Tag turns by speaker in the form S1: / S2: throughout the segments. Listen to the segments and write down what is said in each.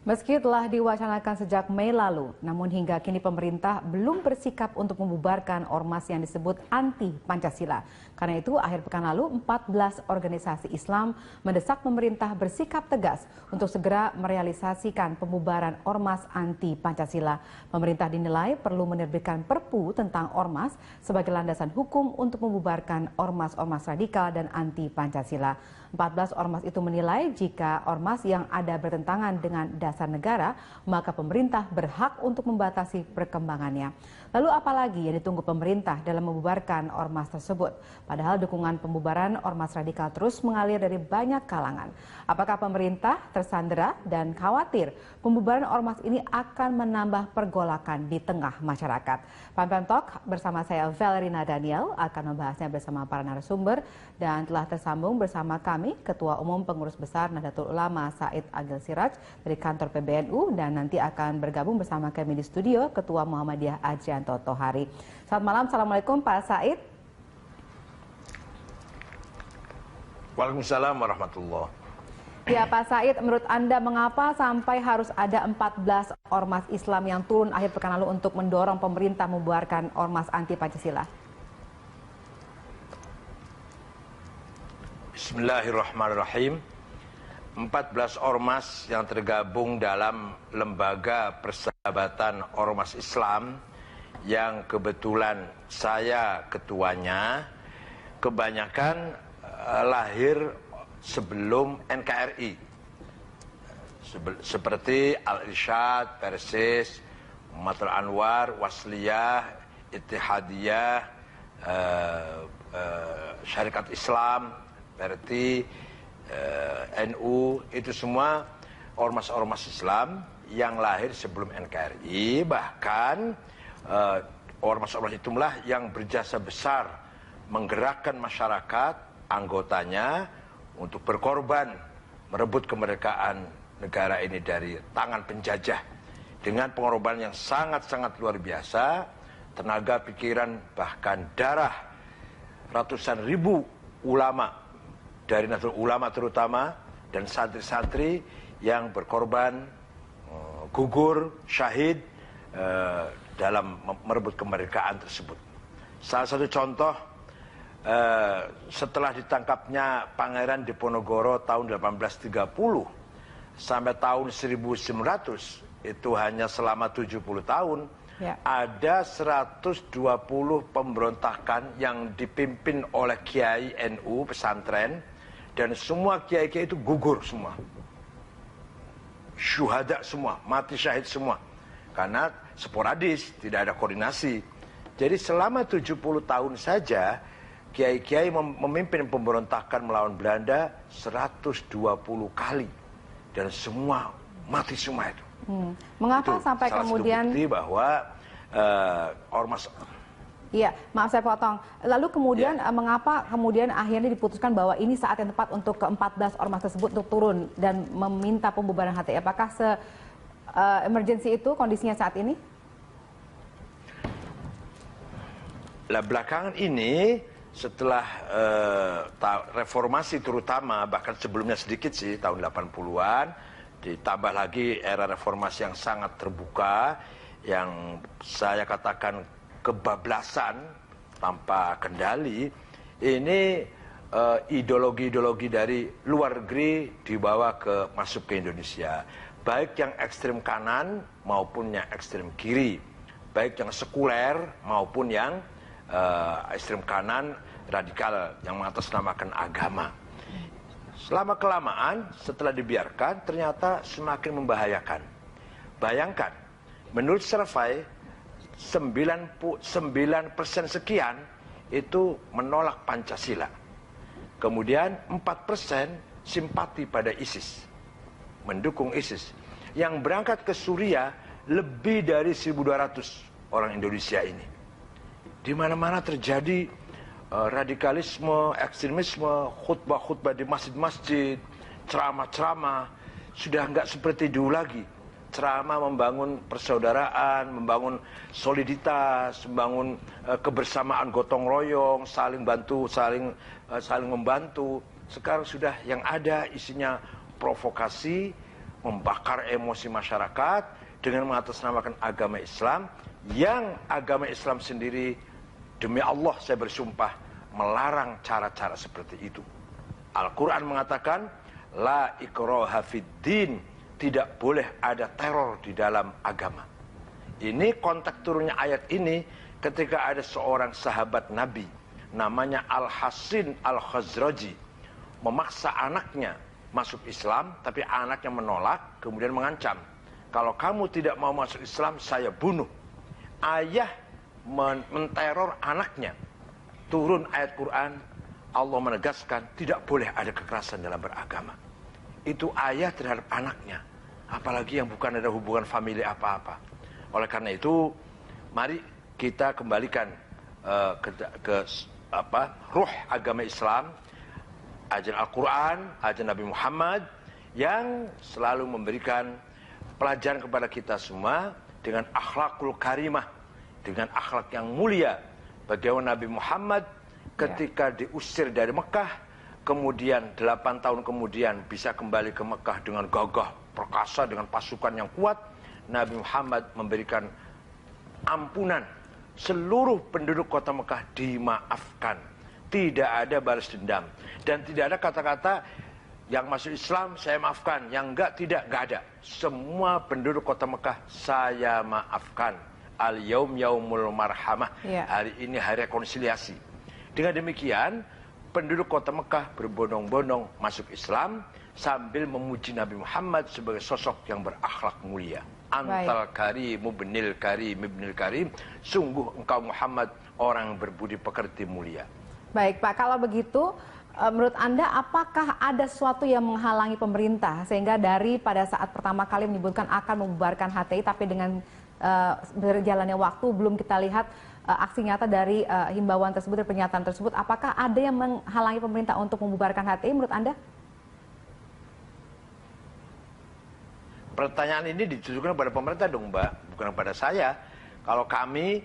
S1: Meski telah diwacanakan sejak Mei lalu, namun hingga kini pemerintah belum bersikap untuk membubarkan ormas yang disebut anti-Pancasila. Karena itu, akhir pekan lalu 14 organisasi Islam mendesak pemerintah bersikap tegas untuk segera merealisasikan pembubaran ormas anti-Pancasila. Pemerintah dinilai perlu menerbitkan Perpu tentang ormas sebagai landasan hukum untuk membubarkan ormas-ormas radikal dan anti-Pancasila. 14 ormas itu menilai jika ormas yang ada bertentangan dengan dasar negara, maka pemerintah berhak untuk membatasi perkembangannya. Lalu apalagi yang ditunggu pemerintah dalam membubarkan ormas tersebut? Padahal dukungan pembubaran ormas radikal terus mengalir dari banyak kalangan. Apakah pemerintah tersandera dan khawatir pembubaran ormas ini akan menambah pergolakan di tengah masyarakat? Pam Talk bersama saya Valerina Daniel akan membahasnya bersama para narasumber dan telah tersambung bersama kami Ketua Umum Pengurus Besar Nahdlatul Ulama Said Agil Siraj dari kantor PBNU dan nanti akan bergabung bersama kami di studio Ketua Muhammadiyah Adrianto Tohari. Selamat malam, Assalamualaikum Pak Said.
S2: Waalaikumsalam warahmatullahi.
S1: Ya Pak Said, menurut Anda mengapa sampai harus ada 14 ormas Islam yang turun akhir pekan lalu untuk mendorong pemerintah membubarkan ormas anti-Pancasila?
S2: Bismillahirrahmanirrahim. 14 ormas yang tergabung dalam Lembaga Persahabatan Ormas Islam yang kebetulan saya ketuanya, kebanyakan lahir sebelum NKRI. Seperti Al-Irsyad, Persis, Matul Anwar, Wasliyah, Ittihadiyah, Syarikat Islam, seperti NU, itu semua ormas-ormas Islam yang lahir sebelum NKRI. Bahkan ormas-ormas itulah yang berjasa besar menggerakkan masyarakat, anggotanya untuk berkorban merebut kemerdekaan negara ini dari tangan penjajah dengan pengorbanan yang sangat-sangat luar biasa, tenaga, pikiran, bahkan darah ratusan ribu ulama dari Nahdlatul Ulama terutama dan santri-santri yang berkorban, gugur, syahid dalam merebut kemerdekaan tersebut. Salah satu contoh, setelah ditangkapnya Pangeran Diponegoro tahun 1830 sampai tahun 1900, itu hanya selama 70 tahun, ya. Ada 120 pemberontakan yang dipimpin oleh Kiai NU pesantren, dan semua kiai-kiai itu gugur semua. Syuhada semua, mati syahid semua. Karena sporadis, tidak ada koordinasi. Jadi selama 70 tahun saja, kiai-kiai memimpin pemberontakan melawan Belanda 120 kali. Dan semua mati semua itu.
S1: Mengapa itu sampai
S2: salah
S1: kemudian...
S2: satu bukti bahwa ormas...
S1: Iya, maaf saya potong. Lalu kemudian mengapa kemudian akhirnya diputuskan bahwa ini saat yang tepat untuk ke-14 ormas tersebut untuk turun dan meminta pembubaran HTI? Apakah se-emergency itu kondisinya saat ini?
S2: Lah belakangan ini setelah reformasi terutama, bahkan sebelumnya sedikit sih, tahun 80-an, ditambah lagi era reformasi yang sangat terbuka, yang saya katakan kebablasan tanpa kendali, ini ideologi-ideologi dari luar negeri dibawa masuk ke Indonesia, baik yang ekstrem kanan maupun yang ekstrem kiri, baik yang sekuler maupun yang ekstrem kanan radikal yang mengatasnamakan agama. Selama kelamaan, setelah dibiarkan, ternyata semakin membahayakan. Bayangkan, menurut survei 99% sekian itu menolak Pancasila. Kemudian 4% simpati pada ISIS, mendukung ISIS. Yang berangkat ke Suriah lebih dari 1.200 orang Indonesia ini. Di mana-mana terjadi radikalisme, ekstremisme, khutbah-khutbah di masjid-masjid, ceramah-ceramah, sudah nggak seperti dulu lagi. Ceramah membangun persaudaraan, membangun soliditas, membangun kebersamaan gotong royong, saling bantu, saling membantu. Sekarang sudah yang ada isinya provokasi, membakar emosi masyarakat dengan mengatasnamakan agama Islam, yang agama Islam sendiri, demi Allah saya bersumpah, melarang cara-cara seperti itu. Al-Quran mengatakan, la ikraha fid din, tidak boleh ada teror di dalam agama. Ini konteks turunnya ayat ini ketika ada seorang sahabat Nabi, namanya Al-Hasin Al-Khazraji, memaksa anaknya masuk Islam, tapi anaknya menolak, kemudian mengancam, kalau kamu tidak mau masuk Islam, saya bunuh. Ayah menteror anaknya. Turun ayat Quran, Allah menegaskan tidak boleh ada kekerasan dalam beragama. Itu ayah terhadap anaknya, apalagi yang bukan ada hubungan famili apa-apa. Oleh karena itu, mari kita kembalikan ke ruh agama Islam, ajaran Al-Quran, ajaran Nabi Muhammad, yang selalu memberikan pelajaran kepada kita semua dengan akhlakul karimah, dengan akhlak yang mulia. Bagaimana Nabi Muhammad ketika diusir dari Mekah, kemudian 8 tahun kemudian bisa kembali ke Mekah dengan gagah perkasa, dengan pasukan yang kuat. Nabi Muhammad memberikan ampunan, seluruh penduduk kota Mekah dimaafkan, tidak ada balas dendam, dan tidak ada kata-kata yang masuk Islam saya maafkan, yang enggak tidak ada. Semua penduduk kota Mekah saya maafkan. Al-yaum yaumul marhamah, hari ini hari rekonsiliasi. Dengan demikian, penduduk kota Mekah berbondong-bondong masuk Islam sambil memuji Nabi Muhammad sebagai sosok yang berakhlak mulia. Antal karimu ibnil karim ibnil karim, sungguh engkau Muhammad orang yang berbudi pekerti mulia.
S1: Baik Pak, kalau begitu menurut Anda apakah ada sesuatu yang menghalangi pemerintah sehingga dari pada saat pertama kali menyebutkan akan membubarkan HTI, tapi dengan berjalannya waktu belum kita lihat aksi nyata dari himbauan tersebut, dari pernyataan tersebut, apakah ada yang menghalangi pemerintah untuk membubarkan HTI menurut Anda?
S2: Pertanyaan ini ditujukan kepada pemerintah dong Mbak, bukan kepada saya. Kalau kami,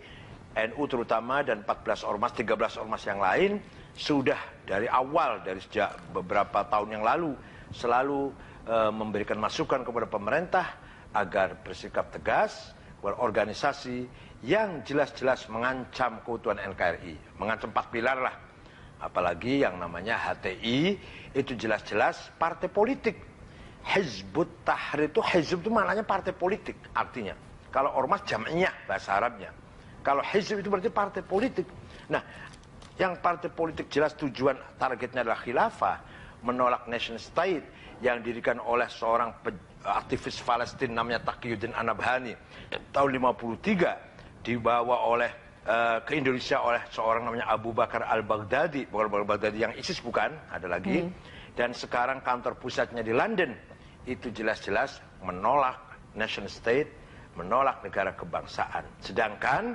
S2: NU terutama, dan 14 ormas, 13 ormas yang lain, sudah dari awal, dari sejak beberapa tahun yang lalu, selalu memberikan masukan kepada pemerintah agar bersikap tegas, berorganisasi yang jelas-jelas mengancam keutuhan NKRI, mengancam 4 pilar lah. Apalagi yang namanya HTI, itu jelas-jelas partai politik. Hizbut Tahrir itu, hizb itu maknanya partai politik artinya. Kalau ormas jam'iyah bahasa Arabnya. Kalau hizb itu berarti partai politik. Nah, yang partai politik jelas tujuan targetnya adalah khilafah, menolak nation state yang didirikan oleh seorang aktivis Palestina namanya Taqiyuddin An-Nabhani tahun 53, dibawa oleh ke Indonesia oleh seorang namanya Abu Bakar Al-Baghdadi, bukan Al-Baghdadi yang ISIS, bukan, ada lagi. Dan sekarang kantor pusatnya di London. Itu jelas-jelas menolak nation state, menolak negara kebangsaan. Sedangkan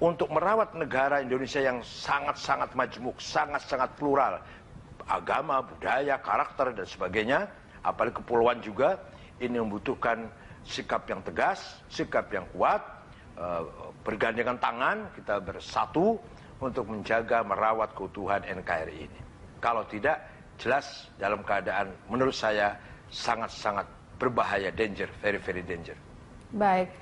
S2: untuk merawat negara Indonesia yang sangat-sangat majmuk, sangat-sangat plural, agama, budaya, karakter, dan sebagainya, apalagi kepulauan juga, ini membutuhkan sikap yang tegas, sikap yang kuat, bergandengan tangan, kita bersatu untuk menjaga, merawat keutuhan NKRI ini. Kalau tidak, jelas dalam keadaan menurut saya sangat-sangat berbahaya, danger, very very danger.
S1: Baik,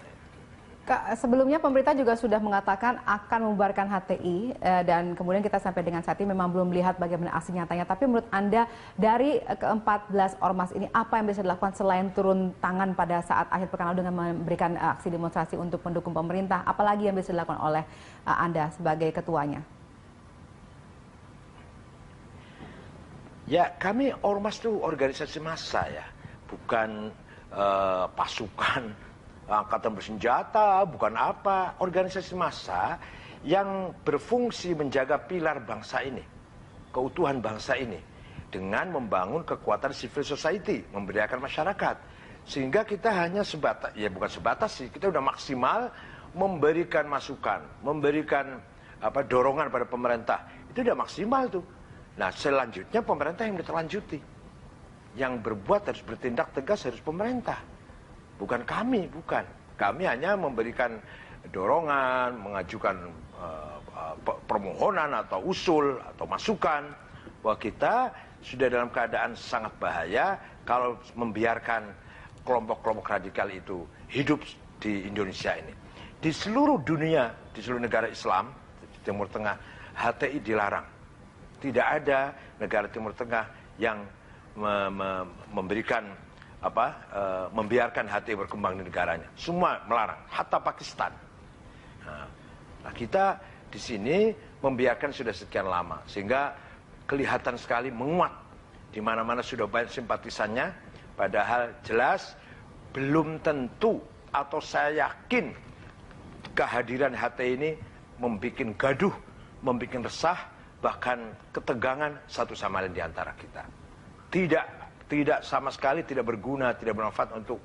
S1: sebelumnya pemerintah juga sudah mengatakan akan membubarkan HTI dan kemudian kita sampai dengan saat ini memang belum melihat bagaimana aksi nyatanya. Tapi menurut Anda dari ke-14 ormas ini apa yang bisa dilakukan selain turun tangan pada saat akhir pekan lalu dengan memberikan aksi demonstrasi untuk mendukung pemerintah? Apalagi yang bisa dilakukan oleh Anda sebagai ketuanya?
S2: Ya, kami ormas itu organisasi massa ya, bukan pasukan angkatan bersenjata, bukan apa, organisasi massa yang berfungsi menjaga pilar bangsa ini, keutuhan bangsa ini, dengan membangun kekuatan civil society, memberdayakan masyarakat, sehingga kita hanya sebatas, ya bukan sebatas sih, kita udah maksimal memberikan masukan, memberikan dorongan pada pemerintah, itu udah maksimal tuh. Nah, selanjutnya pemerintah yang ditlanjuti. Yang berbuat harus bertindak tegas harus pemerintah. Bukan kami, bukan. Kami hanya memberikan dorongan, mengajukan permohonan atau usul atau masukan bahwa kita sudah dalam keadaan sangat bahaya kalau membiarkan kelompok-kelompok radikal itu hidup di Indonesia ini. Di seluruh dunia, di seluruh negara Islam, di Timur Tengah, HTI dilarang. Tidak ada negara Timur Tengah yang membiarkan HTI berkembang di negaranya. Semua melarang, hatta Pakistan. Nah, kita di sini membiarkan sudah sekian lama, sehingga kelihatan sekali menguat. Di mana-mana sudah banyak simpatisannya, padahal jelas belum tentu, atau saya yakin kehadiran HTI ini membuat gaduh, membuat resah, bahkan ketegangan satu sama lain di antara kita. Tidak sama sekali tidak berguna, tidak bermanfaat untuk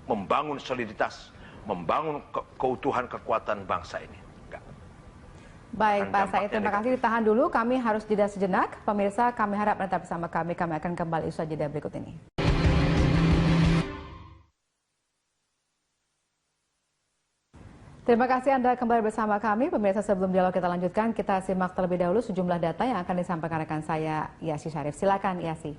S2: membangun soliditas, membangun keutuhan kekuatan bangsa ini. Enggak.
S1: Baik Pak Said, terima kasih. Ditahan dulu, kami harus jeda sejenak. Pemirsa, kami harap tetap bersama kami akan kembali usai jeda berikut ini. Terima kasih Anda kembali bersama kami. Pemirsa, sebelum dialog kita lanjutkan, kita simak terlebih dahulu sejumlah data yang akan disampaikan rekan saya, Yasi Syarif. Silakan, Yasi.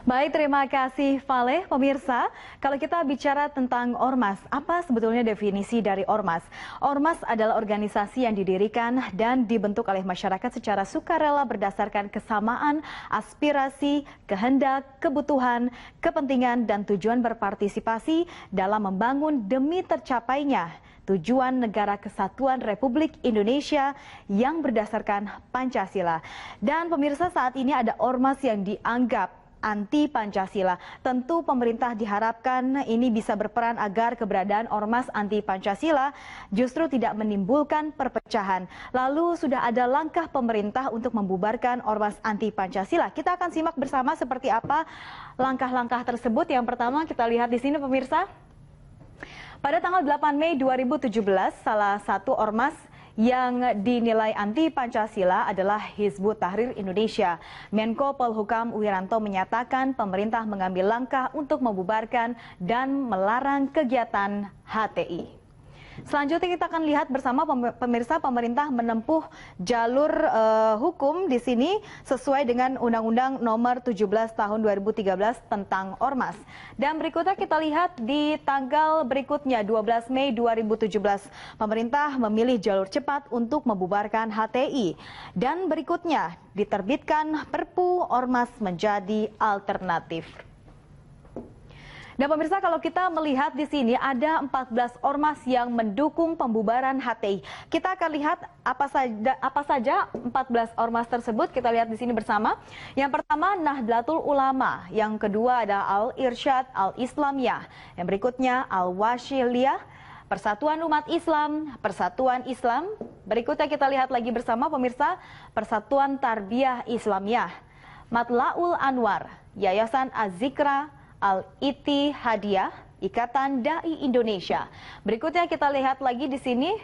S3: Baik, terima kasih Valeh. Pemirsa, kalau kita bicara tentang ormas, apa sebetulnya definisi dari ormas? Ormas adalah organisasi yang didirikan dan dibentuk oleh masyarakat secara sukarela berdasarkan kesamaan, aspirasi, kehendak, kebutuhan, kepentingan, dan tujuan berpartisipasi dalam membangun demi tercapainya tujuan Negara Kesatuan Republik Indonesia yang berdasarkan Pancasila. Dan pemirsa, saat ini ada ormas yang dianggap anti Pancasila. Tentu pemerintah diharapkan ini bisa berperan agar keberadaan ormas anti Pancasila justru tidak menimbulkan perpecahan. Lalu sudah ada langkah pemerintah untuk membubarkan ormas anti Pancasila. Kita akan simak bersama seperti apa langkah-langkah tersebut. Yang pertama kita lihat di sini pemirsa. Pada tanggal 8 Mei 2017, salah satu ormas yang dinilai anti Pancasila adalah Hizbut Tahrir Indonesia. Menko Polhukam Wiranto menyatakan pemerintah mengambil langkah untuk membubarkan dan melarang kegiatan HTI. Selanjutnya kita akan lihat bersama pemirsa, pemerintah menempuh jalur hukum di sini sesuai dengan Undang-Undang Nomor 17 Tahun 2013 tentang Ormas. Dan berikutnya kita lihat di tanggal berikutnya 12 Mei 2017, pemerintah memilih jalur cepat untuk membubarkan HTI. Dan berikutnya diterbitkan Perpu Ormas menjadi alternatif. Dan pemirsa, kalau kita melihat di sini ada 14 ormas yang mendukung pembubaran HTI. Kita akan lihat apa saja 14 ormas tersebut. Kita lihat di sini bersama. Yang pertama Nahdlatul Ulama, yang kedua ada Al-Irsyad Al-Islamiyah, yang berikutnya Al-Wasyiliyah, Persatuan Umat Islam, Persatuan Islam. Berikutnya kita lihat lagi bersama pemirsa, Persatuan Tarbiyah Islamiyah, Matlaul Anwar, Yayasan Az-Zikra, Al-Ittihadiyah, Ikatan Dai Indonesia. Berikutnya kita lihat lagi di sini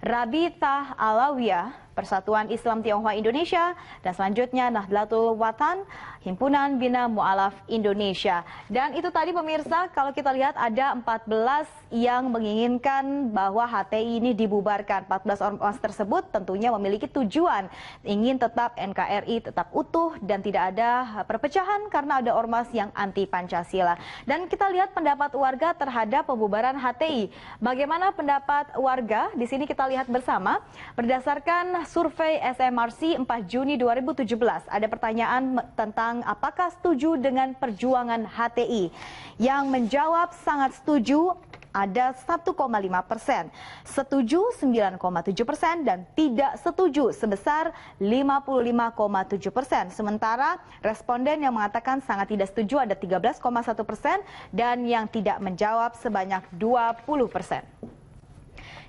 S3: Rabitah Alawiyah, Persatuan Islam Tionghoa Indonesia, dan selanjutnya Nahdlatul Watan, Himpunan Bina Mu'alaf Indonesia. Dan itu tadi pemirsa, kalau kita lihat ada 14 yang menginginkan bahwa HTI ini dibubarkan. 14 ormas tersebut tentunya memiliki tujuan ingin tetap NKRI tetap utuh dan tidak ada perpecahan karena ada ormas yang anti Pancasila. Dan kita lihat pendapat warga terhadap pembubaran HTI. Bagaimana pendapat warga? Di sini kita lihat bersama. Berdasarkan survei SMRC 4 Juni 2017, ada pertanyaan tentang apakah setuju dengan perjuangan HTI. Yang menjawab sangat setuju ada 1,5%, setuju 9,7%, dan tidak setuju sebesar 55,7%. Sementara responden yang mengatakan sangat tidak setuju ada 13,1% dan yang tidak menjawab sebanyak 20%.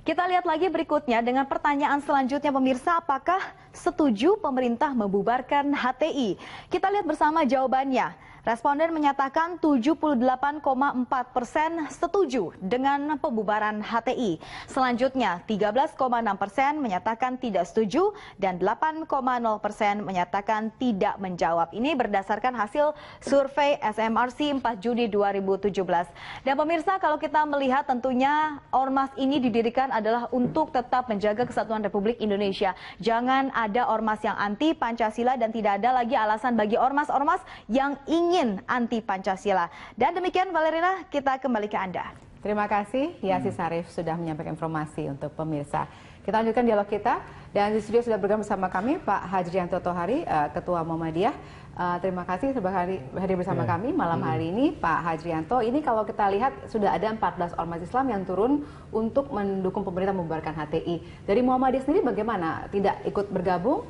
S3: Kita lihat lagi berikutnya dengan pertanyaan selanjutnya pemirsa, apakah setuju pemerintah membubarkan HTI? Kita lihat bersama jawabannya. Responden menyatakan 78,4% setuju dengan pembubaran HTI. Selanjutnya 13,6% menyatakan tidak setuju dan 8,0% menyatakan tidak menjawab. Ini berdasarkan hasil survei SMRC 4 Juni 2017. Dan pemirsa, kalau kita melihat tentunya ormas ini didirikan adalah untuk tetap menjaga kesatuan Republik Indonesia. Jangan ada ormas yang anti Pancasila dan tidak ada lagi alasan bagi ormas-ormas yang ingin anti Pancasila. Dan demikian Valerina, kita kembali ke Anda.
S1: Terima kasih Yasi Sarif sudah menyampaikan informasi untuk pemirsa. Kita lanjutkan dialog kita dan di studio sudah bergabung bersama kami Pak Hajrianto Tohari, Ketua Muhammadiyah. Terima kasih sudah hadir bersama kami malam hari ini Pak Hajrianto. Ini kalau kita lihat sudah ada 14 ormas Islam yang turun untuk mendukung pemerintah membubarkan HTI. Dari Muhammadiyah sendiri bagaimana? Tidak ikut bergabung?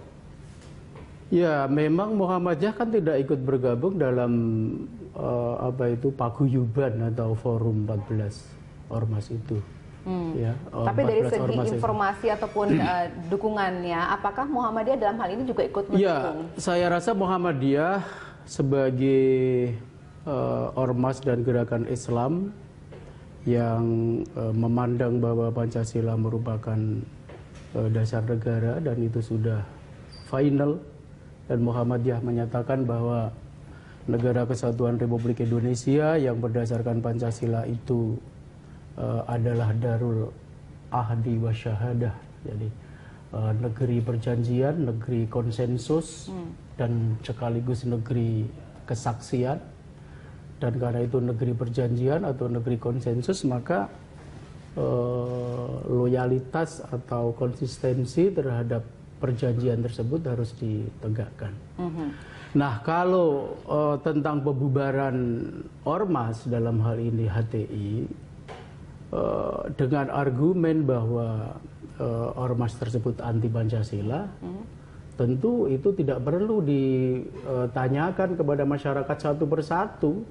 S4: Ya, memang Muhammadiyah kan tidak ikut bergabung dalam paguyuban atau forum 14 ormas itu. Ya,
S1: tapi dari segi informasi ataupun dukungannya, apakah Muhammadiyah dalam hal ini juga ikut mendukung?
S4: Ya, saya rasa Muhammadiyah sebagai ormas dan gerakan Islam yang memandang bahwa Pancasila merupakan dasar negara dan itu sudah final, dan Muhammadiyah menyatakan bahwa Negara Kesatuan Republik Indonesia yang berdasarkan Pancasila itu adalah darul ahdi wa syahadah, jadi negeri perjanjian, negeri konsensus, dan sekaligus negeri kesaksian. Dan karena itu negeri perjanjian atau negeri konsensus, maka loyalitas atau konsistensi terhadap perjanjian tersebut harus ditegakkan. Nah, kalau tentang pembubaran ormas dalam hal ini HTI, dengan argumen bahwa ormas tersebut anti Pancasila, tentu itu tidak perlu ditanyakan kepada masyarakat satu persatu.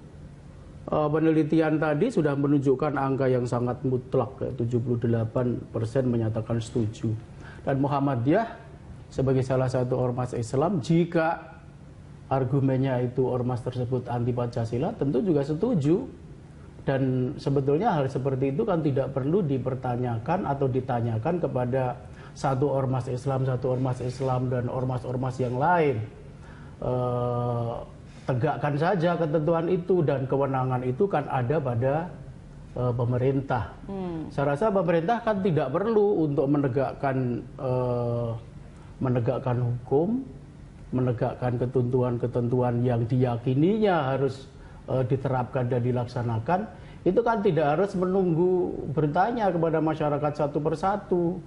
S4: Penelitian tadi sudah menunjukkan angka yang sangat mutlak, 78% menyatakan setuju. Dan Muhammadiyah sebagai salah satu ormas Islam, jika argumennya itu ormas tersebut anti Pancasila, tentu juga setuju. Dan sebetulnya hal seperti itu kan tidak perlu dipertanyakan atau ditanyakan kepada satu ormas Islam, dan ormas-ormas yang lain. Tegakkan saja ketentuan itu, dan kewenangan itu kan ada pada pemerintah. Saya rasa pemerintah kan tidak perlu untuk menegakkan hukum, menegakkan ketentuan-ketentuan yang diyakininya harus diterapkan dan dilaksanakan. Itu kan tidak harus menunggu bertanya kepada masyarakat satu persatu.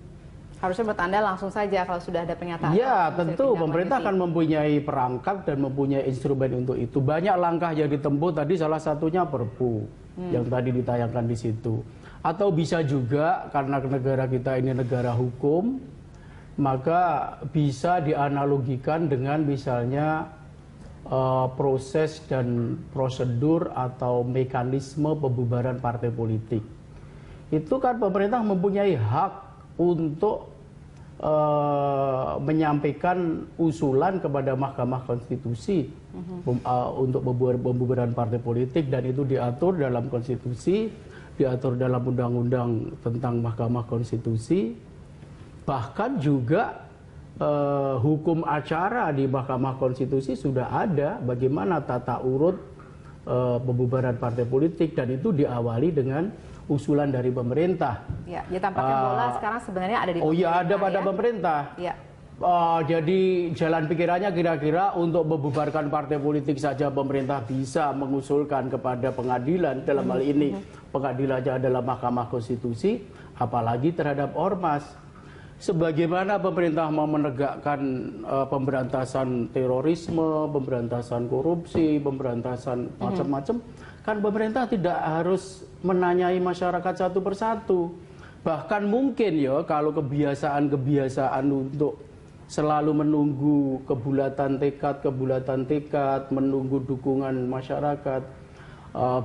S1: Harusnya menurut Anda langsung saja kalau sudah ada pernyataan.
S4: Ya, tentu pemerintah akan mempunyai perangkat dan mempunyai instrumen untuk itu. Banyak langkah yang ditempuh, tadi salah satunya Perpu yang tadi ditayangkan di situ. Atau bisa juga karena negara kita ini negara hukum, maka bisa dianalogikan dengan misalnya proses dan prosedur atau mekanisme pembubaran partai politik. Itu kan pemerintah mempunyai hak untuk menyampaikan usulan kepada Mahkamah Konstitusi untuk pembubaran partai politik, dan itu diatur dalam konstitusi, diatur dalam undang-undang tentang Mahkamah Konstitusi. Bahkan juga hukum acara di Mahkamah Konstitusi sudah ada bagaimana tata urut pembubaran partai politik, dan itu diawali dengan usulan dari pemerintah.
S1: Ya tampaknya bola sekarang sebenarnya ada di pemerintah.
S4: Oh iya, ada pada pemerintah.
S1: Ya.
S4: Jadi jalan pikirannya kira-kira untuk membubarkan partai politik saja pemerintah bisa mengusulkan kepada pengadilan, dalam hal ini pengadilannya adalah Mahkamah Konstitusi, apalagi terhadap ormas. Sebagaimana pemerintah mau menegakkan pemberantasan terorisme, pemberantasan korupsi, pemberantasan macam-macam, kan pemerintah tidak harus menanyai masyarakat satu persatu. Bahkan mungkin ya kalau kebiasaan untuk selalu menunggu kebulatan tekad, menunggu dukungan masyarakat,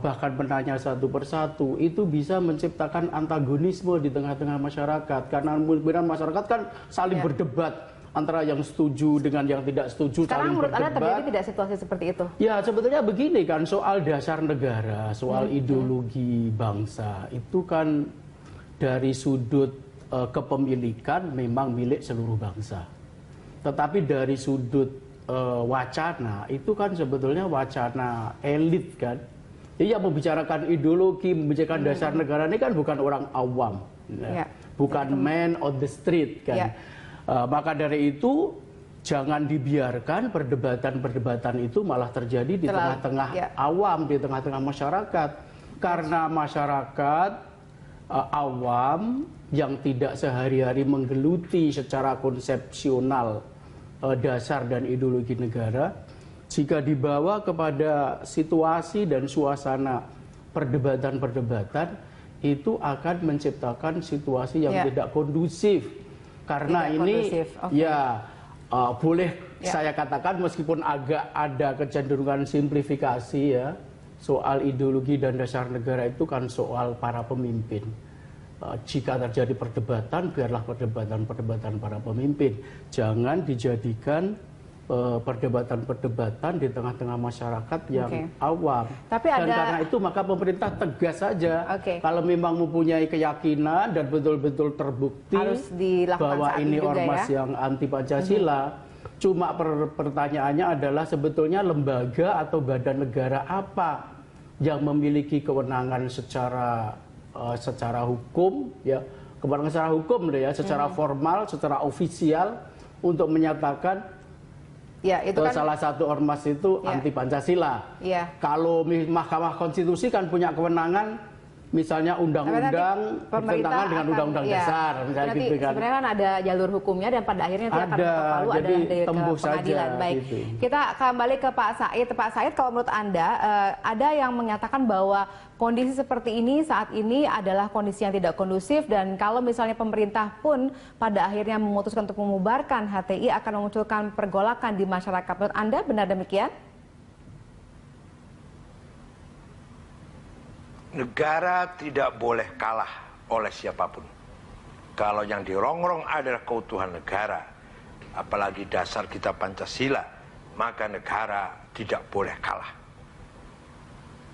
S4: bahkan menanya satu persatu, itu bisa menciptakan antagonisme di tengah-tengah masyarakat. Karena kemudian masyarakat kan saling berdebat antara yang setuju dengan yang tidak setuju.
S1: Sekarang menurut Anda terjadi tidak situasi seperti itu?
S4: Ya sebetulnya begini kan, soal dasar negara, soal ideologi bangsa, itu kan dari sudut kepemilikan memang milik seluruh bangsa. Tetapi dari sudut wacana, itu kan sebetulnya wacana elit kan. Jadi yang membicarakan ideologi, membicarakan dasar negara ini kan bukan orang awam, bukan man on the street kan. Maka dari itu jangan dibiarkan perdebatan-perdebatan itu malah terjadi di tengah-tengah awam, di tengah-tengah masyarakat. Karena masyarakat awam yang tidak sehari-hari menggeluti secara konsepsional dasar dan ideologi negara, jika dibawa kepada situasi dan suasana perdebatan-perdebatan, itu akan menciptakan situasi yang tidak kondusif. Karena boleh saya katakan meskipun agak ada kecenderungan simplifikasi ya, soal ideologi dan dasar negara itu kan soal para pemimpin. Jika terjadi perdebatan, biarlah perdebatan para pemimpin. Jangan dijadikan perdebatan-perdebatan di tengah-tengah masyarakat yang awam. Dan karena itu maka pemerintah tegas saja. Kalau memang mempunyai keyakinan dan betul-betul terbukti bahwa ini ormas yang anti Pancasila, cuma pertanyaannya adalah sebetulnya lembaga atau badan negara apa yang memiliki kewenangan secara hukum, ya, kewenangan secara hukum, secara formal, secara ofisial untuk menyatakan itu kan salah satu ormas itu anti Pancasila. Kalau Mahkamah Konstitusi kan punya kewenangan, misalnya undang-undang bertentangan dengan undang-undang dasar, misalnya gitu kan.
S1: Sebenarnya kan ada jalur hukumnya dan pada akhirnya itu akan lalu ada ke pengadilan. Baik, gitu. Kita kembali ke Pak Said. Pak Said, kalau menurut Anda ada yang menyatakan bahwa kondisi seperti ini saat ini adalah kondisi yang tidak kondusif, dan kalau misalnya pemerintah pun pada akhirnya memutuskan untuk memubarkan HTI akan memunculkan pergolakan di masyarakat. Menurut Anda benar demikian?
S2: Negara tidak boleh kalah oleh siapapun. Kalau yang dirongrong adalah keutuhan negara, apalagi dasar kita Pancasila, maka negara tidak boleh kalah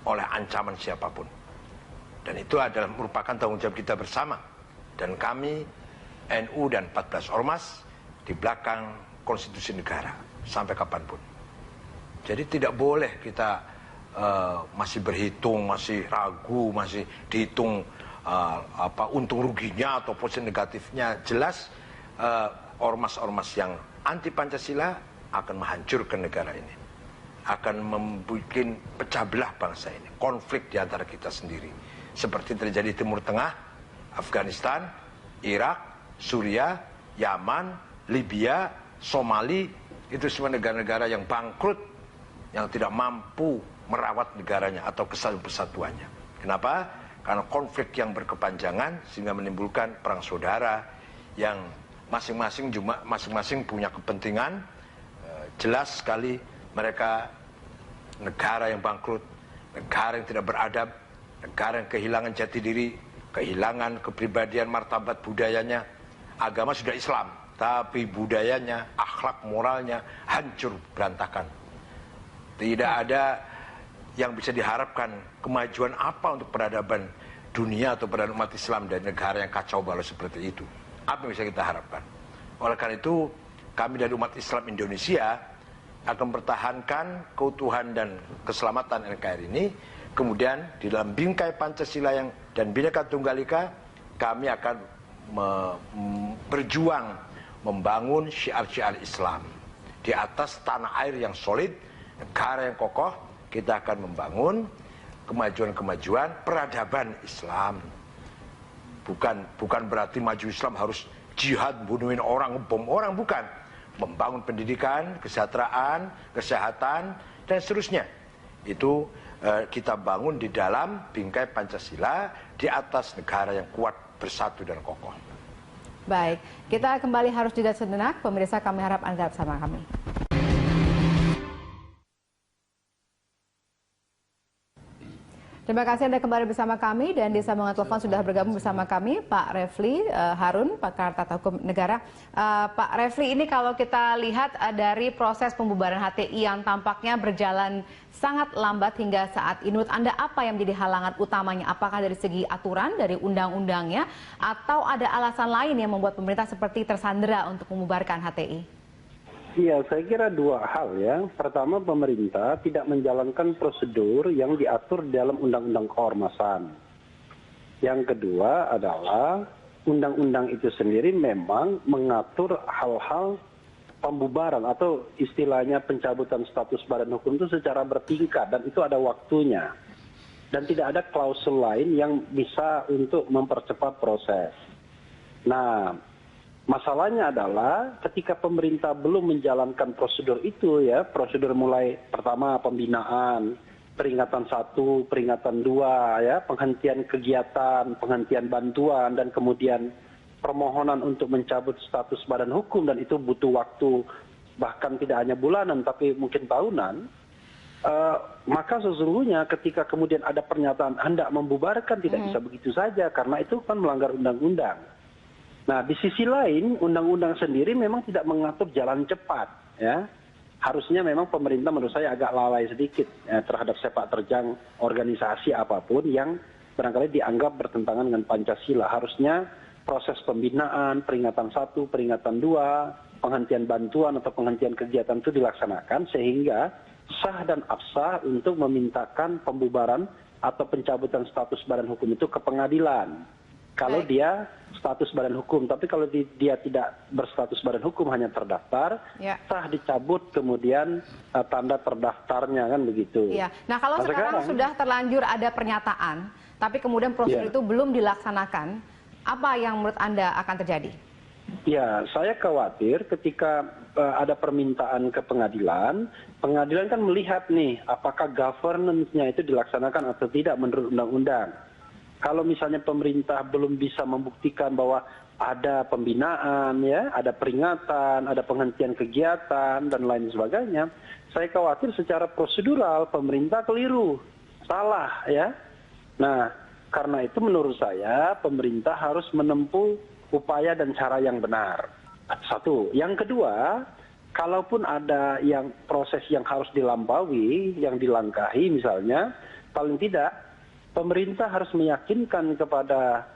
S2: oleh ancaman siapapun. Dan itu adalah merupakan tanggung jawab kita bersama. Dan kami, NU dan 14 ormas, di belakang konstitusi negara sampai kapanpun. Jadi tidak boleh kita masih berhitung, masih ragu, masih dihitung untung ruginya atau posisi negatifnya. Jelas ormas-ormas yang anti Pancasila akan menghancurkan negara ini, akan membuat pecah belah bangsa ini, konflik di antara kita sendiri, seperti terjadi di Timur Tengah, Afghanistan, Irak, Suriah, Yaman, Libya, Somali. Itu semua negara-negara yang bangkrut, yang tidak mampu merawat negaranya atau kesatuannya. Kenapa? Karena konflik yang berkepanjangan sehingga menimbulkan perang saudara yang masing-masing punya kepentingan. Jelas sekali mereka negara yang bangkrut, negara yang tidak beradab, negara yang kehilangan jati diri, kehilangan kepribadian, martabat budayanya. Agama sudah Islam, tapi budayanya, akhlak moralnya hancur berantakan. Tidak ada yang bisa diharapkan kemajuan apa untuk peradaban dunia atau peradaban umat Islam dari negara yang kacau balau seperti itu. Apa yang bisa kita harapkan? Oleh karena itu, kami dari umat Islam Indonesia akan mempertahankan keutuhan dan keselamatan NKRI ini. Kemudian di dalam bingkai Pancasila dan Bhinneka Tunggal Ika, kami akan berjuang membangun syiar-syiar Islam di atas tanah air yang solid, negara yang kokoh. Kita akan membangun kemajuan-kemajuan peradaban Islam. Bukan berarti maju Islam harus jihad, bunuhin orang, bom orang, bukan. Membangun pendidikan, kesejahteraan, kesehatan, dan seterusnya. Itu kita bangun di dalam bingkai Pancasila di atas negara yang kuat, bersatu, dan kokoh.
S1: Baik, kita kembali harus jeda sejenak. Pemirsa, kami harap Anda bersama kami. Terima kasih Anda kembali bersama kami, dan di sambungan telepon sudah bergabung bersama kami Pak Refli Harun, pakar tata hukum negara. Pak Refli, ini kalau kita lihat dari proses pembubaran HTI yang tampaknya berjalan sangat lambat hingga saat ini, menurut Anda apa yang menjadi halangan utamanya? Apakah dari segi aturan, dari undang-undangnya, atau ada alasan lain yang membuat pemerintah seperti tersandera untuk membubarkan HTI?
S5: Iya, saya kira dua hal ya. Pertama, pemerintah tidak menjalankan prosedur yang diatur dalam Undang-Undang Keormasan. Yang kedua adalah undang-undang itu sendiri memang mengatur hal-hal pembubaran atau istilahnya pencabutan status badan hukum itu secara bertingkat dan itu ada waktunya. Dan tidak ada klausul lain yang bisa untuk mempercepat proses. Nah, masalahnya adalah ketika pemerintah belum menjalankan prosedur itu ya, prosedur mulai pertama pembinaan, peringatan 1, peringatan 2 ya, penghentian kegiatan, penghentian bantuan dan kemudian permohonan untuk mencabut status badan hukum dan itu butuh waktu bahkan tidak hanya bulanan tapi mungkin tahunan. Maka sesungguhnya ketika kemudian ada pernyataan hendak membubarkan tidak bisa begitu saja karena itu kan melanggar undang-undang. Nah di sisi lain undang-undang sendiri memang tidak mengatur jalan cepat ya. Harusnya memang pemerintah menurut saya agak lalai sedikit terhadap sepak terjang organisasi apapun yang barangkali dianggap bertentangan dengan Pancasila. Harusnya proses pembinaan, peringatan 1, peringatan 2, penghentian bantuan atau penghentian kegiatan itu dilaksanakan sehingga sah dan absah untuk memintakan pembubaran atau pencabutan status badan hukum itu ke pengadilan. Kalau dia status badan hukum, tapi kalau dia tidak berstatus badan hukum hanya terdaftar, sah dicabut kemudian tanda terdaftarnya kan begitu.
S1: Ya. Nah kalau sekarang sudah terlanjur ada pernyataan, tapi kemudian prosedur itu belum dilaksanakan, apa yang menurut Anda akan terjadi?
S5: Ya, saya khawatir ketika ada permintaan ke pengadilan, pengadilan kan melihat nih apakah governance-nya itu dilaksanakan atau tidak menurut undang-undang. Kalau misalnya pemerintah belum bisa membuktikan bahwa ada pembinaan, ya, ada peringatan, ada penghentian kegiatan dan lain sebagainya, saya khawatir secara prosedural pemerintah keliru, salah, ya. Nah, karena itu menurut saya pemerintah harus menempuh upaya dan cara yang benar. Satu. Yang kedua, kalaupun ada yang proses yang harus dilampaui, yang dilangkahi misalnya, paling tidak pemerintah harus meyakinkan kepada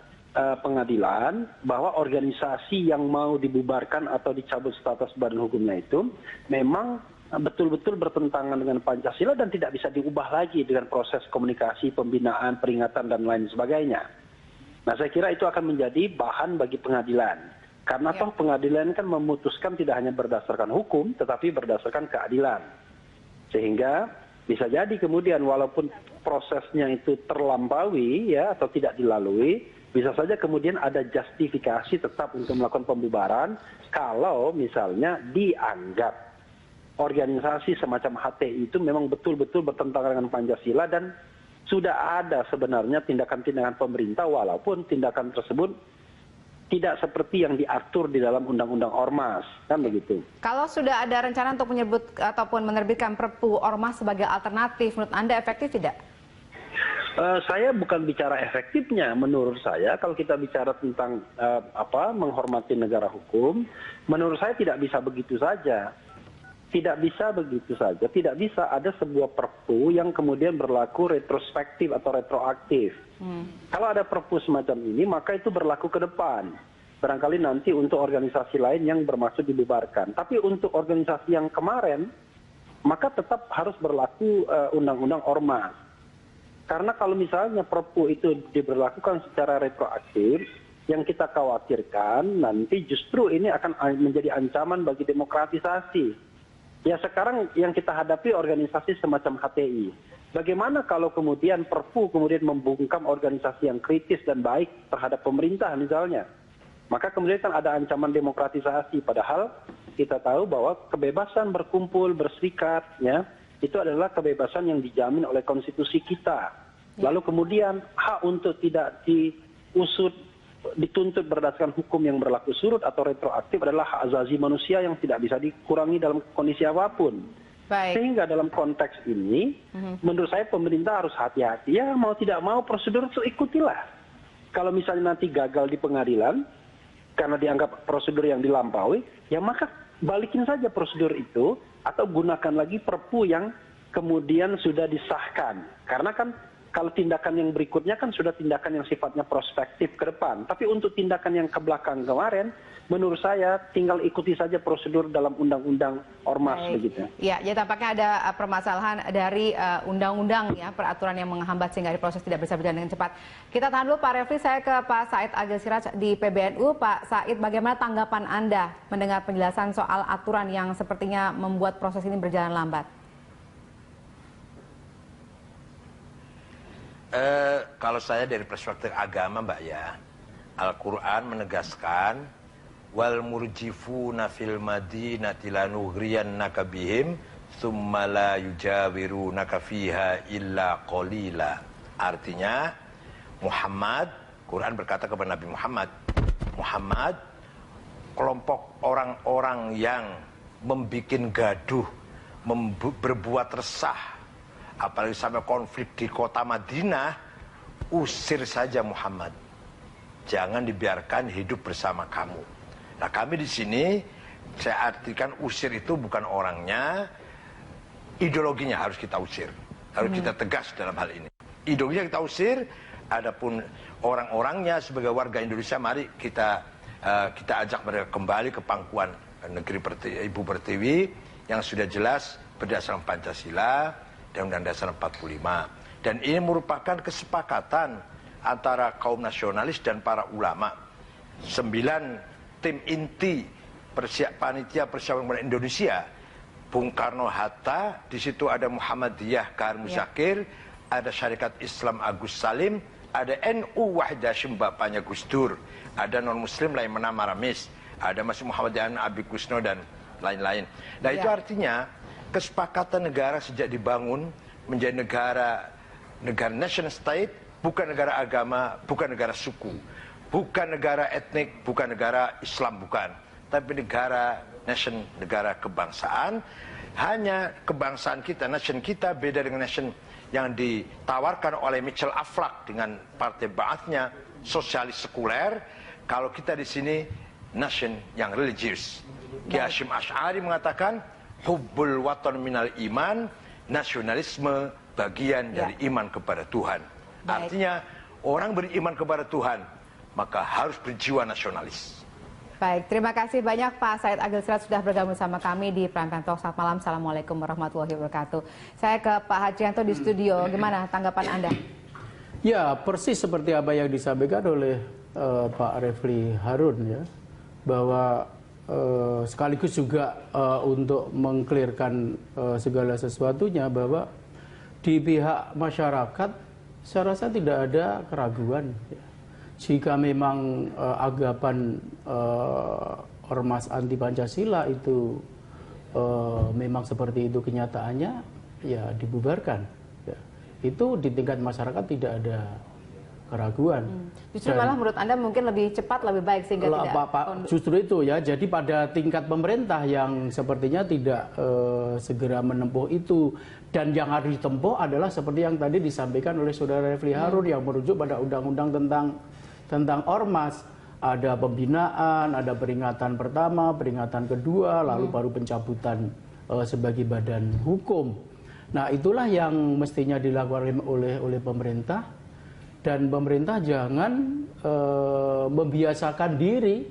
S5: pengadilan bahwa organisasi yang mau dibubarkan atau dicabut status badan hukumnya itu memang betul-betul bertentangan dengan Pancasila dan tidak bisa diubah lagi dengan proses komunikasi, pembinaan, peringatan, dan lain sebagainya. Nah, saya kira itu akan menjadi bahan bagi pengadilan. Karena toh pengadilan kan memutuskan tidak hanya berdasarkan hukum, tetapi berdasarkan keadilan. Sehingga bisa jadi kemudian walaupun prosesnya itu terlampaui ya atau tidak dilalui, bisa saja kemudian ada justifikasi tetap untuk melakukan pembubaran kalau misalnya dianggap organisasi semacam HTI itu memang betul-betul bertentangan dengan Pancasila dan sudah ada sebenarnya tindakan-tindakan pemerintah walaupun tindakan tersebut tidak seperti yang diatur di dalam Undang-Undang Ormas, kan begitu.
S1: Kalau sudah ada rencana untuk menyebut ataupun menerbitkan Perpu Ormas sebagai alternatif, menurut Anda efektif tidak?
S5: Saya bukan bicara efektifnya, menurut saya kalau kita bicara tentang menghormati negara hukum, menurut saya tidak bisa begitu saja. Tidak bisa begitu saja, tidak bisa ada sebuah perpu yang kemudian berlaku retrospektif atau retroaktif. Kalau ada perpu semacam ini, maka itu berlaku ke depan. Barangkali nanti untuk organisasi lain yang bermaksud dibubarkan. Tapi untuk organisasi yang kemarin, maka tetap harus berlaku Undang-Undang Ormas. Karena kalau misalnya perpu itu diberlakukan secara retroaktif, yang kita khawatirkan nanti justru ini akan menjadi ancaman bagi demokratisasi. Ya sekarang yang kita hadapi organisasi semacam HTI. Bagaimana kalau kemudian Perpu kemudian membungkam organisasi yang kritis dan baik terhadap pemerintah misalnya. Maka kemudian kan ada ancaman demokratisasi. Padahal kita tahu bahwa kebebasan berkumpul, berserikat, ya, itu adalah kebebasan yang dijamin oleh konstitusi kita. Lalu kemudian hak untuk tidak diusut, dituntut berdasarkan hukum yang berlaku surut atau retroaktif adalah hak asasi manusia yang tidak bisa dikurangi dalam kondisi apapun. Baik. Sehingga dalam konteks ini, menurut saya pemerintah harus hati-hati. Ya mau tidak mau prosedur itu ikutilah. Kalau misalnya nanti gagal di pengadilan, karena dianggap prosedur yang dilampaui, ya maka balikin saja prosedur itu, atau gunakan lagi perpu yang kemudian sudah disahkan. Karena kan Kalau tindakan yang berikutnya kan sudah tindakan yang sifatnya prospektif ke depan. Tapi untuk tindakan yang ke belakang kemarin, menurut saya tinggal ikuti saja prosedur dalam undang-undang ormas begitu.
S1: Ya, jadi tampaknya ada permasalahan dari undang-undang ya, peraturan yang menghambat sehingga proses tidak bisa berjalan dengan cepat. Kita tahan dulu Pak Refli, saya ke Pak Said Agil Siraj di PBNU. Pak Said, bagaimana tanggapan Anda mendengar penjelasan soal aturan yang sepertinya membuat proses ini berjalan lambat?
S2: Kalau saya dari perspektif agama, Mbak ya, Al-Quran menegaskan wal murjifuna fil madinati lanugriyannaka bihim tsumma la yujawirunaka fiha illa qalila. Artinya Muhammad, Quran berkata kepada Nabi Muhammad, Muhammad, kelompok orang-orang yang membikin gaduh, berbuat resah, apalagi sampai konflik di kota Madinah, usir saja Muhammad. Jangan dibiarkan hidup bersama kamu. Nah, kami di sini saya artikan usir itu bukan orangnya, ideologinya harus kita usir. Harus kita tegas dalam hal ini. Ideologinya kita usir, adapun orang-orangnya sebagai warga Indonesia, mari kita ajak mereka kembali ke pangkuan negeri Ibu Pertiwi yang sudah jelas berdasarkan Pancasila dan Undang-Undang Dasar 45. Dan ini merupakan kesepakatan antara kaum nasionalis dan para ulama. 9 tim inti panitia persiapan Indonesia, Bung Karno Hatta, di situ ada Muhammadiyah Kahar Muzakir, ada Syarikat Islam Agus Salim, ada NU Wahid Hashim bapaknya Gus Dur, ada non-muslim lain Menama Ramis, ada masih Muhammadiyah Abi Kusno dan lain-lain. Nah, itu artinya kesepakatan negara sejak dibangun menjadi negara nation state, bukan negara agama, bukan negara suku, bukan negara etnik, bukan negara Islam, bukan, tapi negara nation, negara kebangsaan. Hanya kebangsaan kita, nation kita beda dengan nation yang ditawarkan oleh Michel Aflaq dengan partai Ba'athnya, sosialis sekuler. Kalau kita di sini nation yang religius. Kiai Hasyim Asy'ari mengatakan hubbul watan minal iman, nasionalisme bagian dari iman kepada Tuhan. Artinya orang beriman kepada Tuhan maka harus berjiwa nasionalis.
S1: Baik, terima kasih banyak Pak Said Agil Siraj sudah bergabung sama kami di Prime Time Talk. Selamat malam, Assalamualaikum warahmatullahi wabarakatuh. Saya ke Pak Hadrianto di studio, gimana tanggapan Anda?
S4: Ya, persis seperti apa yang disampaikan oleh Pak Refli Harun ya, bahwa sekaligus juga untuk mengklirkan segala sesuatunya, bahwa di pihak masyarakat saya rasa tidak ada keraguan ya. Jika memang anggapan ormas anti Pancasila itu memang seperti itu kenyataannya, ya dibubarkan ya. Itu di tingkat masyarakat tidak ada keraguan.
S1: Justru malah menurut Anda mungkin lebih cepat, lebih baik sehingga tidak...
S4: Justru itu ya, jadi pada tingkat pemerintah yang sepertinya tidak segera menempuh itu. Dan yang harus ditempuh adalah seperti yang tadi disampaikan oleh Saudara Refli Harun yang merujuk pada undang-undang tentang ormas. Ada pembinaan, ada peringatan pertama, peringatan kedua, lalu baru pencabutan sebagai badan hukum. Nah, itulah yang mestinya dilakukan oleh pemerintah. Dan pemerintah jangan membiasakan diri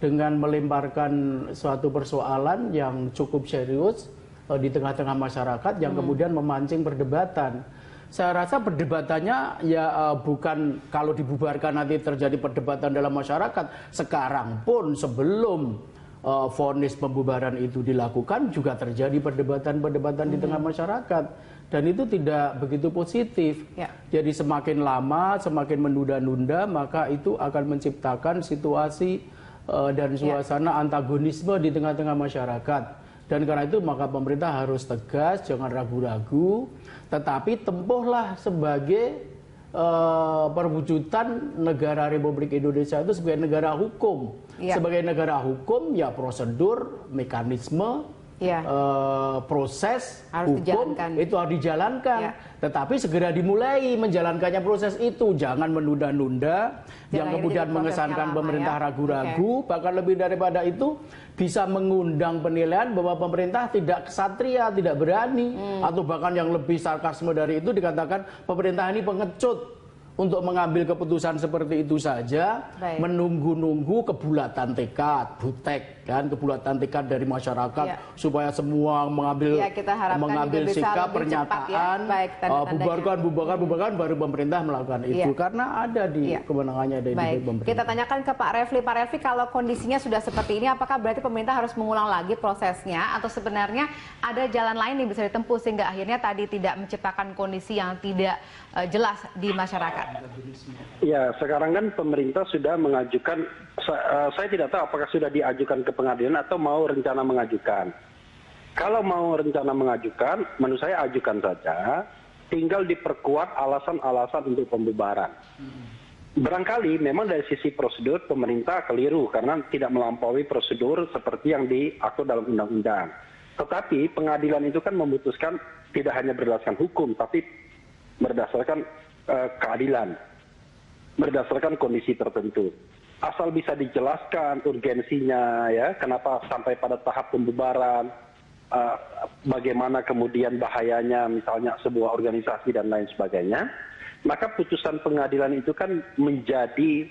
S4: dengan melemparkan suatu persoalan yang cukup serius di tengah-tengah masyarakat yang kemudian memancing perdebatan. Saya rasa perdebatannya ya bukan kalau dibubarkan nanti terjadi perdebatan dalam masyarakat. Sekarang pun sebelum vonis pembubaran itu dilakukan juga terjadi perdebatan-perdebatan di tengah masyarakat. Dan itu tidak begitu positif. Ya. Jadi semakin lama, semakin menunda-nunda, maka itu akan menciptakan situasi dan suasana antagonisme di tengah-tengah masyarakat. Dan karena itu maka pemerintah harus tegas, jangan ragu-ragu, tetapi tempuhlah sebagai perwujudan negara Republik Indonesia itu sebagai negara hukum. Ya. Sebagai negara hukum, ya prosedur, mekanisme, proses
S1: harus
S4: hukum
S1: dijalankan.
S4: itu harus dijalankan. Tetapi segera dimulai menjalankannya proses itu, jangan menunda-nunda, yang kemudian mengesankan pemerintah ragu-ragu, bahkan lebih daripada itu bisa mengundang penilaian bahwa pemerintah tidak kesatria, tidak berani, atau bahkan yang lebih sarkasme dari itu dikatakan pemerintah ini pengecut untuk mengambil keputusan seperti itu saja, menunggu-nunggu kebulatan tekad, butek kan, kebulatan tekad dari masyarakat supaya semua mengambil sikap pernyataan, bubarkan baru pemerintah melakukan itu, karena ada di kewenangannya dari pemerintah.
S1: Kita tanyakan ke Pak Refli. Pak Refli, kalau kondisinya sudah seperti ini, apakah berarti pemerintah harus mengulang lagi prosesnya, atau sebenarnya ada jalan lain yang bisa ditempuh sehingga akhirnya tadi tidak menciptakan kondisi yang tidak jelas di masyarakat?
S5: Ya, sekarang kan pemerintah sudah mengajukan, saya tidak tahu apakah sudah diajukan ke pengadilan atau mau rencana mengajukan. Kalau mau rencana mengajukan, menurut saya ajukan saja, tinggal diperkuat alasan-alasan untuk pembubaran. Barangkali memang dari sisi prosedur pemerintah keliru karena tidak melampaui prosedur seperti yang diatur dalam undang-undang. Tetapi pengadilan itu kan memutuskan tidak hanya berdasarkan hukum, tapi berdasarkan keadilan, berdasarkan kondisi tertentu. Asal bisa dijelaskan urgensinya, ya, kenapa sampai pada tahap pembubaran, bagaimana kemudian bahayanya misalnya sebuah organisasi dan lain sebagainya, maka putusan pengadilan itu kan menjadi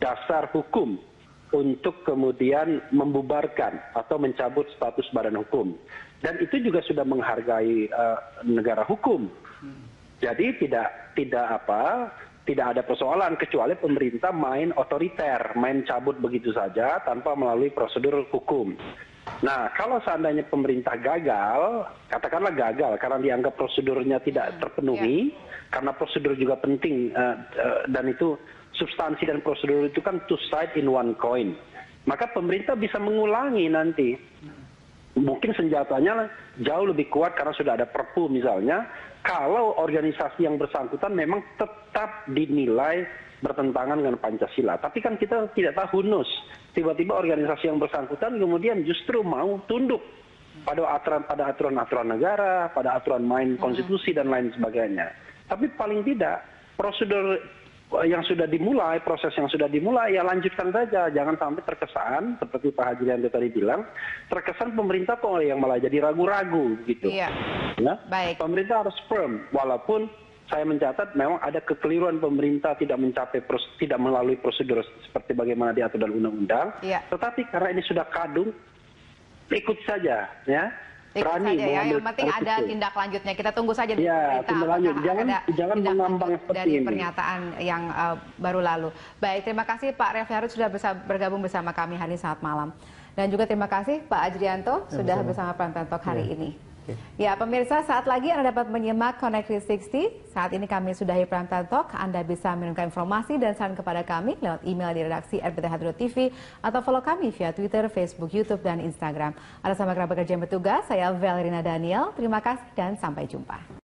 S5: dasar hukum untuk kemudian membubarkan atau mencabut status badan hukum. Dan itu juga sudah menghargai negara hukum. Jadi tidak ada persoalan kecuali pemerintah main otoriter, main cabut begitu saja tanpa melalui prosedur hukum. Nah, kalau seandainya pemerintah gagal, katakanlah gagal karena dianggap prosedurnya tidak terpenuhi, karena prosedur juga penting dan itu substansi dan prosedur itu kan two side in one coin. Maka pemerintah bisa mengulangi nanti. Mungkin senjatanya jauh lebih kuat karena sudah ada Perpu misalnya. Kalau organisasi yang bersangkutan memang tetap dinilai bertentangan dengan Pancasila. Tapi kan kita tidak tahu nus. Tiba-tiba organisasi yang bersangkutan kemudian justru mau tunduk pada aturan-aturan negara, pada aturan main konstitusi dan lain sebagainya. Tapi paling tidak prosedur yang sudah dimulai, proses yang sudah dimulai, ya lanjutkan saja. Jangan sampai terkesan, seperti Pak Hajrianto tadi bilang, terkesan pemerintah kok yang malah jadi ragu-ragu gitu.
S1: Iya.
S5: Ya?
S1: Baik.
S5: Pemerintah harus firm, walaupun saya mencatat memang ada kekeliruan pemerintah tidak melalui prosedur seperti bagaimana diatur dalam undang-undang.
S1: Iya.
S5: Tetapi karena ini sudah kadung, ikut saja, ya. Berani
S1: saja ya, yang penting ada tindak lanjutnya. Kita tunggu saja dari pemerintah.
S5: Jangan mengambang seperti
S1: dari
S5: ini.
S1: Pernyataan yang baru lalu. Baik, terima kasih Pak Refli Harun sudah bergabung bersama kami hari ini, saat malam. Dan juga terima kasih Pak Hajrianto sudah bersama Prime Time Talk hari ini. Ya, pemirsa, saat lagi Anda dapat menyimak Connect 360. Saat ini kami sudahi Prime Time Talk. Anda bisa mengirimkan informasi dan saran kepada kami lewat email di redaksi @bth.tv atau follow kami via Twitter, Facebook, YouTube, dan Instagram. Ada sama kerabat kerja yang bertugas, saya Valerina Daniel. Terima kasih dan sampai jumpa.